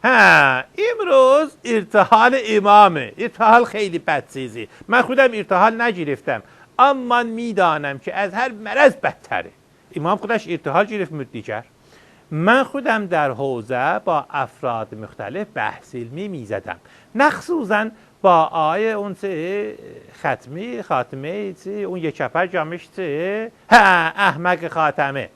امروز ارتحال امامه. ارتحال خیلی بد چیزی. من خودم ارتحال نگرفتم، اما میدانم که از هر مرض بدتره. امام خودش ارتحال گرفت دیگر. من خودم در حوزه با افراد مختلف بحث علمی میزدم، مخصوصا با آقای اون خاتمه اون یک چپر جامش احمق خاتمه،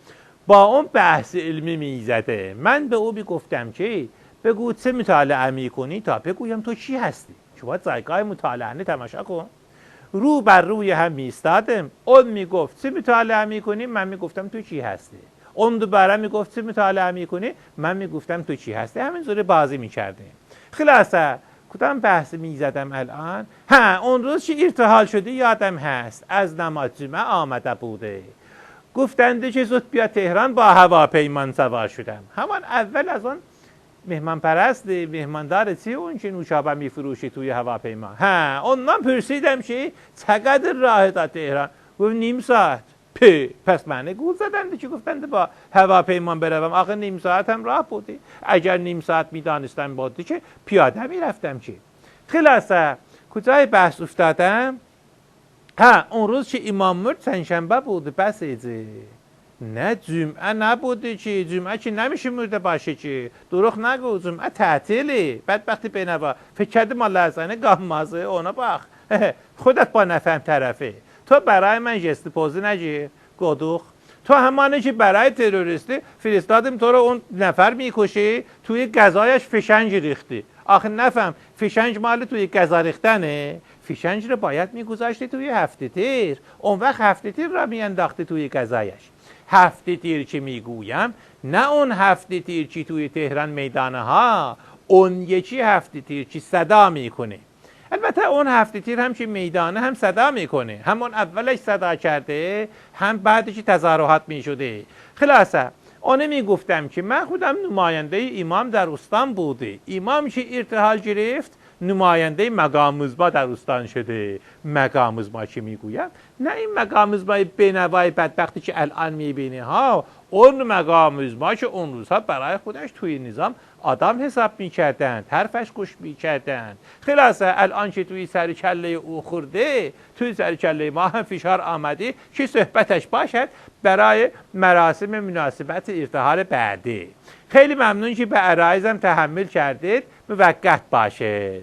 با اون بحث علمی میزده. من به او میگفتم که بگو چه مطالعه میکنی تا بگویم تو چی هستی. شما جایگاه مطالعه تماشا کن. رو بر روی هم میستادم. اون میگفت چه مطالعه میکنی، من میگفتم تو چی هستی. اون دوباره میگفت چه مطالعه میکنی، من میگفتم تو چی هستی. همینطوری بازی میکردیم. خلاصه کدام بحث میزدم الان؟ اون روز چی ارتحال شده یادم هست. از نماز جمعه آمده بوده، گفتنده که زود بیا تهران، با هواپیمان سوار شدم. همان اول از اون مهمان پرست مهماندار اون که نوشابه میفروشی توی هواپیما، اونم پرسیدم که چقدر راه تا تهران؟ گفت نیم ساعت. پس من گول زدند که گفتند با هواپیما بروم. آخه نیم ساعت هم راه بودی. اگر نیم ساعت میدانستم بودی که پیاده میرفتم که. خلاصه کجای بحث افتادم؟ اون روز که امام مرد سه‌شنبه بود. بس ایزه نه جمعه نبوده چی؟ جمعه چی نمیشه مرده باشه چی؟ دروغ نگو، جمعه تعطیلی. بدبختی بینوا فکر کرده ما لازنه گاه مازه اونا باخ. خودت با نفهم طرفه. تو برای من جست پوزی نجی گودوخ. تو همانه که برای تروریستی فرستادیم تو رو اون نفر میکشی، توی گزایش فشنج ریختی. آخه نفهم فشنج مال توی گزا ریختنه؟ فشنج رو باید میگذاشتی توی هفته تیر. اون وقت هفته تیر را میانداختی توی گزایش. هفته تیر چی میگویم؟ نه اون هفته تیر چی توی تهران میدانه ها، اون یکی هفته تیر چی صدا میکنه. البته اون هفته تیر هم چی میدانه هم صدا میکنه، همون اولش صدا کرده هم بعدش تظاهرات میشده. خلاصه اونه میگفتم که من خودم نماینده امام در استان بوده. امام که ارتحال گرفت نماینده مقام مزما در استان شده. مقام مزما چی میگویم؟ نه این مقام مزمای بینوای بدبختی که الان میبینی ها، اون مقام مزما که اون روزها برای خودش توی نظام آدم حساب میکردند، حرفش گوش میکردند. خلاصه الان که توی سر کله او خورده، توی سر کله ما هم فشار آمده که صحبتش باشد برای مراسم مناسبت ارتحال بعدی. خیلی ممنون که به عرایزم تحمل کردید. موفق باشه.